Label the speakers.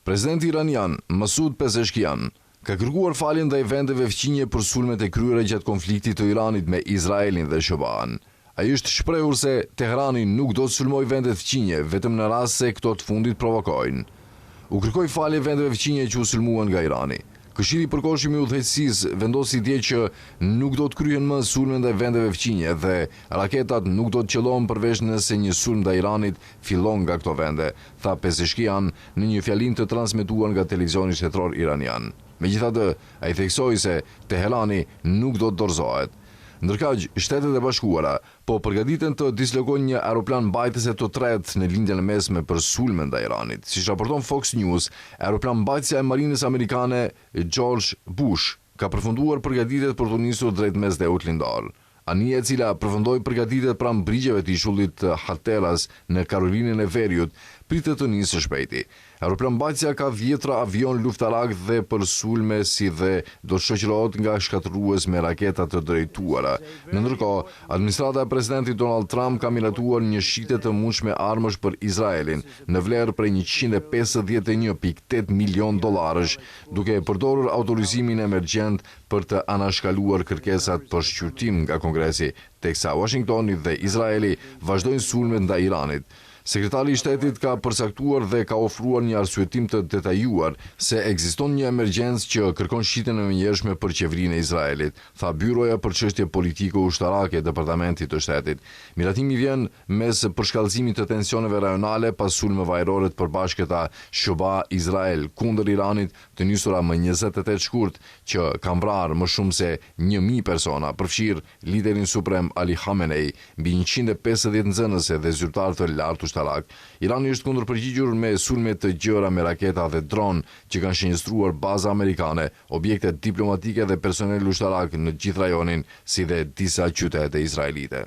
Speaker 1: Presidenti iranian Masoud Pezeshkian ka kërkuar falje ndaj vendeve fqinje për sulmet e kryera gjatë konfliktit të Iranit me Izraelin dhe SBA-n. Ai është shprehur se Teherani nuk do të sulmojë vendet fqinje vetëm në rast se këto të fundit provokojnë. U kërkoi falje vendeve fqinje që u sulmuan nga Irani. Këshilli i Përkohshëm i Udhëheqësisë vendosi dje që nuk do të kryhen më sulme ndaj vendeve fqinje dhe raketat nuk do të qellohen përveç nëse një sulm ndaj Iranit fillon nga këto vende, tha Pezeshkian në një fjalim të transmetuar nga televizioni shtetror iranian. Megjithatë, ai theksoi se Teherani nuk do të dorëzohet. Ndërkaq, Shtetet e Bashkuara po përgatiten të dislokojnë një aeroplan mbajtëse të tretë në lindjen e mesme për sulme ndaj Iranit. Siç raporton Fox News, aeroplan mbajtësja e marinës amerikane George Bush ka përfunduar përgatitjet për të nisur drejt mesdheut lindor. Anija e cila përfundoi përgatitjet pranë brigjeve të ishullit Hatteras në Karolinën e Veriut pritet të nisë së shpejti. Aeroplan mbajtësja ka 10 avion luftarak dhe për sulme si dhe do të shoqërohet nga shkatërues me raketa të drejtuara. Ndërkohë, administrata e presidentit Donald Trump ka miratuar një shitje të mundshme armësh për Izraelin në vlerë prej $151.8 milion, duke përdorur autorizimin emergjent për të anashkaluar kërkesat për shqyrtim nga Kongresi, teksa Washingtoni dhe Izraeli vazhdojnë sulmet ndaj Iranit. Sekretari i Shtetit ka përcaktuar dhe ka ofruar një arsyetim të detajuar se ekziston një emergjencë që kërkon shitjen e menjëhershme për qeverinë e Izraelit, tha byroja për çështje politiko-ushtarake e Departamentit të Shtetit. Miratimi vjen mes përshkallëzimit të tensioneve rajonale pas sulmeve ajrore të përbashkëta SBA-Izrael kundër Iranit të nisura më 28 shkurt që kanë vrarë më shumë se 1000 persona, përfshirë liderin suprem Ali Khamenei, mbi 150 nxënëse dhe zyrtar të lartë ushtarak. Irani është kundërpërgjigjur me sulme të gjëra me raketa dhe dron që kanë shënjestruar baza amerikane, objekte diplomatike dhe personel ushtarak në gjithë rajonin, si dhe disa qytete izraelite.